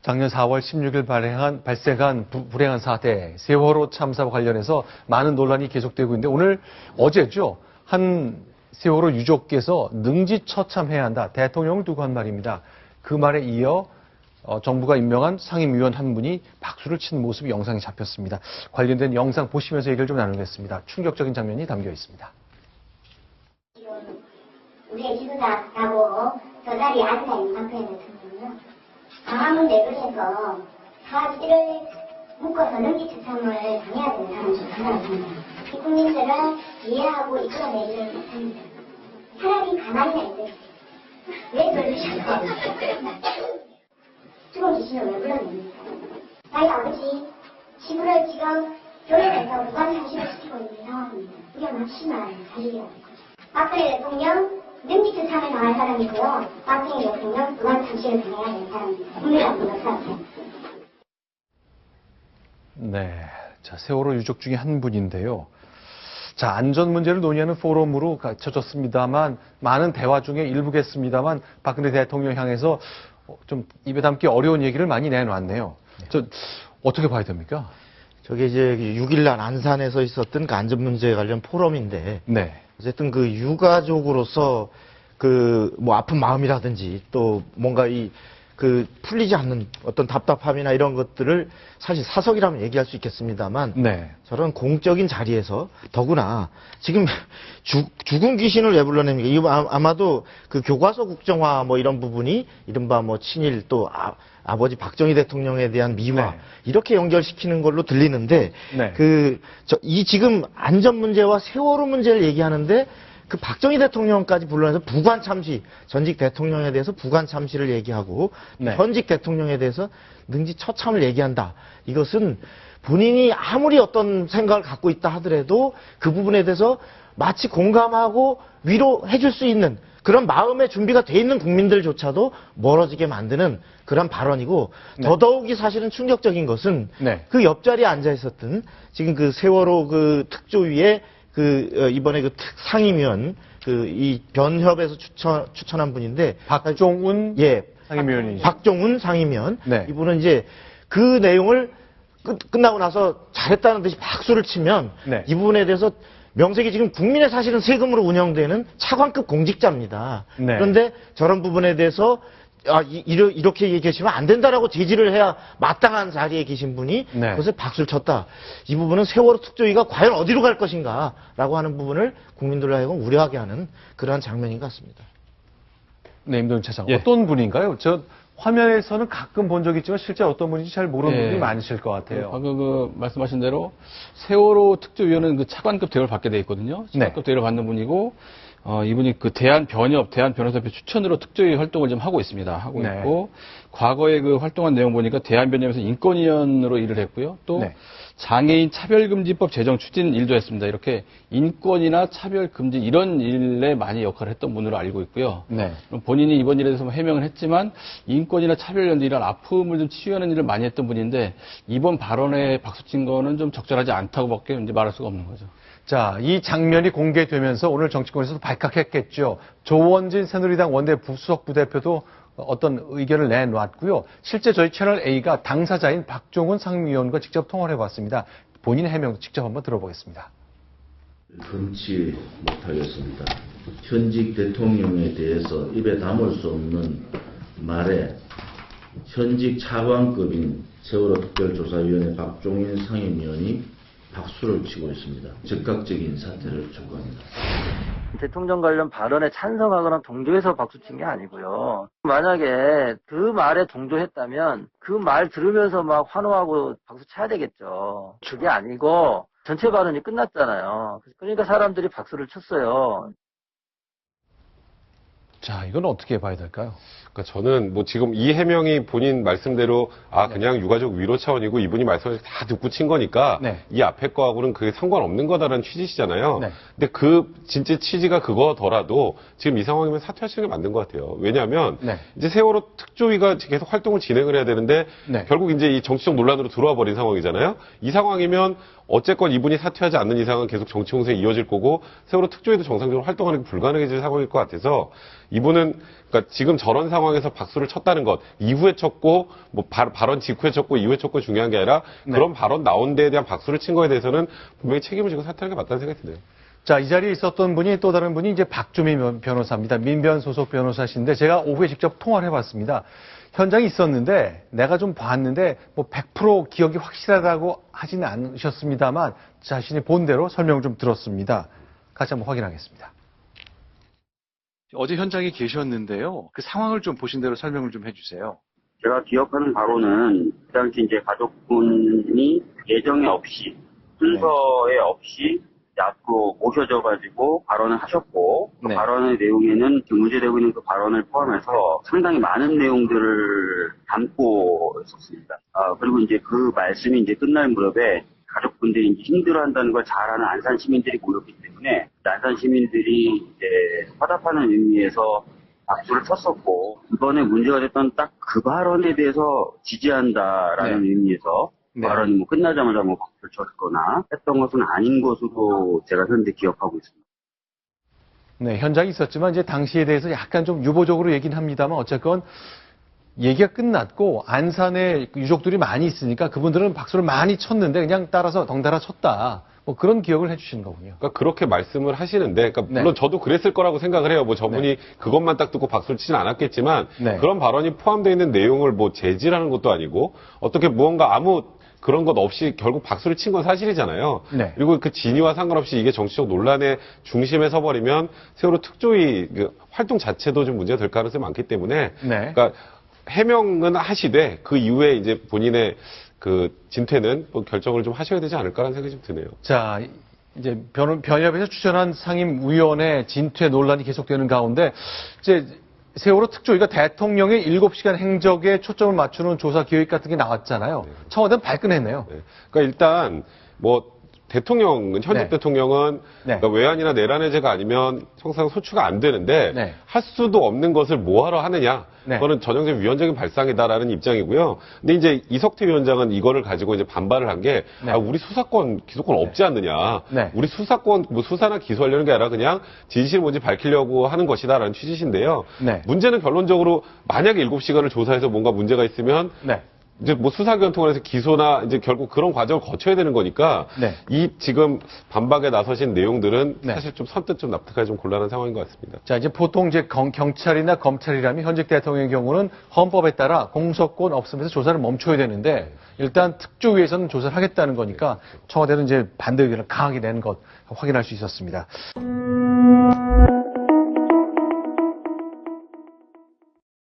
작년 4월 16일 발생한 불행한 사태, 세월호 참사와 관련해서 많은 논란이 계속되고 있는데 오늘 어제죠. 한 세월호 유족께서 능지처참해야 한다. 대통령을 두고 한 말입니다. 그 말에 이어 정부가 임명한 상임위원 한 분이 박수를 치는 모습이 영상에 잡혔습니다. 관련된 영상 보시면서 얘기를 좀 나누겠습니다. 충격적인 장면이 담겨 있습니다. 우리의 지도자라고 저 자리에 앉아있는 박근혜 대통령은요. 광화문 내부에서 사지를 묶어서 능지처참을 당해야 되는 사람 중 하나입니다. 이 국민들을 이해하고 이끌어내지를 못합니다. 차라리 가만히 있는 왜 그러셨어? 죽은 귀신을 왜 불러냅니까? 나희 아버지 지구를 지금 교회에서 무관상실을 시키고 있는 상황입니다. 이게 막심한 사실이라는 거죠. 박근혜 대통령 능지처참에 당할 사람이고요. 박근혜 대통령 무관상실을 당해야 되는 사람입니다. 국민이라고 생각해요. 네, 자 세월호 유족 중에 한 분인데요. 자, 안전 문제를 논의하는 포럼으로 갖춰졌습니다만 많은 대화 중에 일부겠습니다만 박근혜 대통령 향해서 좀 입에 담기 어려운 얘기를 많이 내놨네요. 저 어떻게 봐야 됩니까? 저게 이제 6일날 안산에서 있었던 그 안전 문제 관련 포럼인데, 네. 어쨌든 그 유가족으로서 그 뭐 아픈 마음이라든지 또 뭔가 풀리지 않는 어떤 답답함이나 이런 것들을 사실 사석이라면 얘기할 수 있겠습니다만, 네. 저런 공적인 자리에서 더구나 지금 죽은 귀신을 왜 불러냅니까? 이거 아마도 그 교과서 국정화 뭐 이런 부분이 이른바 뭐 친일 또 아버지 박정희 대통령에 대한 미화 네. 이렇게 연결시키는 걸로 들리는데, 네. 이 지금 안전 문제와 세월호 문제를 얘기하는데 그 박정희 대통령까지 불러내서 부관 참시, 전직 대통령에 대해서 부관 참시를 얘기하고, 네. 현직 대통령에 대해서 능지처참을 얘기한다. 이것은 본인이 아무리 어떤 생각을 갖고 있다 하더라도 그 부분에 대해서 마치 공감하고 위로해 줄 수 있는 그런 마음의 준비가 돼 있는 국민들조차도 멀어지게 만드는 그런 발언이고, 네. 더더욱이 사실은 충격적인 것은 네. 그 옆자리에 앉아 있었던 지금 그 세월호 그 특조위에 이번에 그 상임위원, 이 변협에서 추천한 분인데. 박종훈 예. 상임위원이죠. 박종훈 상임위원. 네. 이분은 이제 그 내용을 끝나고 나서 잘했다는 듯이 박수를 치면. 네. 이 부분에 대해서 명색이 지금 국민의 사실은 세금으로 운영되는 차관급 공직자입니다. 네. 그런데 저런 부분에 대해서 이렇게 얘기하시면 안 된다라고 제지를 해야 마땅한 자리에 계신 분이 네. 그것에 박수를 쳤다. 이 부분은 세월호 특조위가 과연 어디로 갈 것인가라고 하는 부분을 국민들로 하여금 우려하게 하는 그러한 장면인 것 같습니다. 네, 임동윤 차장. 예. 어떤 분인가요? 저 화면에서는 가끔 본 적이 있지만 실제 어떤 분인지 잘 모르는 예. 분이 많으실 것 같아요. 방금 말씀하신 대로 세월호 특조위원은 그 차관급 대우를 받게 돼 있거든요. 차관급 네. 대우를 받는 분이고, 이분이 그 대한변협회 추천으로 특조위 활동을 좀 하고 있습니다. 하고 네. 있고, 과거에 그 활동한 내용 보니까 대한변협에서 인권위원으로 일을 했고요. 또 네. 장애인 차별금지법 제정 추진 일도 했습니다. 이렇게 인권이나 차별금지 이런 일에 많이 역할을 했던 분으로 알고 있고요. 네. 본인이 이번 일에 대해서 해명을 했지만 인권이나 차별연대 이런 아픔을 좀 치유하는 일을 많이 했던 분인데, 이번 발언에 박수친 거는 좀 적절하지 않다고밖에 이제 말할 수가 없는 거죠. 자, 이 장면이 공개되면서 오늘 정치권에서도 발칵했겠죠. 조원진 새누리당 원내 부수석 부대표도 어떤 의견을 내놨고요. 실제 저희 채널 A가 당사자인 박종훈 상임위원과 직접 통화를 해봤습니다. 본인의 해명도 직접 한번 들어보겠습니다. 금치 못하겠습니다. 현직 대통령에 대해서 입에 담을 수 없는 말에 현직 차관급인 세월호 특별조사위원회 박종인 상임위원이 박수를 치고 있습니다. 즉각적인 사퇴를 촉구합니다. 대통령 관련 발언에 찬성하거나 동조해서 박수친 게 아니고요. 만약에 그 말에 동조했다면 그 말 들으면서 막 환호하고 박수 쳐야 되겠죠. 그게 아니고 전체 발언이 끝났잖아요. 그러니까 사람들이 박수를 쳤어요. 자, 이건 어떻게 봐야 될까요? 그러니까 저는 뭐 지금 이 해명이 본인 말씀대로 그냥 유가족 위로 차원이고 이분이 말씀을 다 듣고 친 거니까 네. 이 앞에 거하고는 그게 상관없는 거다라는 취지시잖아요. 네. 근데 그 진짜 취지가 그거더라도 지금 이 상황이면 사퇴하시는 게 맞는 것 같아요. 왜냐하면 네. 이제 세월호 특조위가 계속 활동을 진행을 해야 되는데 네. 결국 이제 이 정치적 논란으로 들어와 버린 상황이잖아요. 이 상황이면 어쨌건 이분이 사퇴하지 않는 이상은 계속 정치 공세에 이어질 거고 세월호 특조위도 정상적으로 활동하는 게 불가능해질 상황일 것 같아서 이분은 그러니까 지금 저런 상황에서 박수를 쳤다는 것 이후에 쳤고 뭐 발언 직후에 쳤고 이후에 쳤고 중요한 게 아니라 그런 발언 나온 데에 대한 박수를 친 거에 대해서는 분명히 책임을 지고 사퇴하는 게 맞다는 생각이 드네요. 자, 이 자리에 있었던 분이 또 다른 분이 이제 박주민 변호사입니다. 민변 소속 변호사신데 제가 오후에 직접 통화를 해봤습니다. 현장에 있었는데 내가 좀 봤는데 뭐 100% 기억이 확실하다고 하지는 않으셨습니다만 자신이 본 대로 설명을 좀 들었습니다. 같이 한번 확인하겠습니다. 어제 현장에 계셨는데요. 그 상황을 좀 보신 대로 설명을 좀 해주세요. 제가 기억하는 바로는 그 당시 이제 가족분이 예정에 없이 순서에 없이 앞으로 모셔져가지고 발언을 하셨고 그 네. 발언의 내용에는 지금 문제되고 있는 그 발언을 포함해서 상당히 많은 내용들을 담고 있었습니다. 그리고 이제 그 말씀이 이제 끝날 무렵에 가족분들이 이제 힘들어한다는 걸 잘 아는 안산 시민들이 모였기 때문에 안산 시민들이 이제 화답하는 의미에서 박수를 쳤었고 이번에 문제가 됐던 딱 그 발언에 대해서 지지한다라는 네. 의미에서 네. 발언이 뭐 끝나자마자 뭐 박수를 쳤거나 했던 것은 아닌 것으로 제가 현재 기억하고 있습니다. 네, 현장에 있었지만 이제 당시에 대해서 약간 좀 유보적으로 얘기는 합니다만 어쨌건 얘기가 끝났고 안산에 유족들이 많이 있으니까 그분들은 박수를 많이 쳤는데 그냥 따라서 덩달아 쳤다. 뭐 그런 기억을 해주시는 거군요. 그러니까 그렇게 말씀을 하시는데, 그러니까 물론 네. 저도 그랬을 거라고 생각을 해요. 뭐 저분이 네. 그것만 딱 듣고 박수를 치진 않았겠지만 네. 그런 발언이 포함되어 있는 내용을 뭐 제지하는 것도 아니고 어떻게 무언가 아무 그런 것 없이 결국 박수를 친 건 사실이잖아요. 네. 그리고 그 진위와 상관없이 이게 정치적 논란의 중심에 서버리면 세월호 특조위 그 활동 자체도 좀 문제가 될 가능성이 많기 때문에, 네. 그러니까 해명은 하시되 그 이후에 이제 본인의 그 진퇴는 뭐 결정을 좀 하셔야 되지 않을까라는 생각이 좀 드네요. 자, 이제 변협에서 추천한 상임위원회 진퇴 논란이 계속되는 가운데 이제 세월호 특조위가 대통령의 7시간 행적에 초점을 맞추는 조사 계획 같은 게 나왔잖아요. 청와대는 발끈했네요. 네. 그러니까 일단 뭐 대통령은 현직 네. 대통령은 네. 그러니까 외환이나 내란 해제가 아니면 통상 소추가 안 되는데 네. 할 수도 없는 것을 뭐하러 하느냐. 네. 그거는 전형적인 위헌적인 발상이다라는 입장이고요. 근데 이제 이석태 위원장은 이거를 가지고 이제 반발을 한 게 네. 우리 수사권 기소권 없지 않느냐. 네. 우리 수사권 뭐 수사나 기소하려는 게 아니라 그냥 진실이 뭔지 밝히려고 하는 것이다라는 취지신데요. 네. 문제는 결론적으로 만약에 7시간을 조사해서 뭔가 문제가 있으면 네. 이제 뭐 수사기관 통해서 기소나 이제 결국 그런 과정을 거쳐야 되는 거니까 네. 이 지금 반박에 나서신 내용들은 네. 사실 좀 선뜻 좀 납득하기 좀 곤란한 상황인 것 같습니다. 자, 이제 보통 이제 경찰이나 검찰이라면 현직 대통령의 경우는 헌법에 따라 공소권 없으면서 조사를 멈춰야 되는데 일단 특조위에서는 조사를 하겠다는 거니까 청와대는 이제 반대 의견을 강하게 내는 것 확인할 수 있었습니다.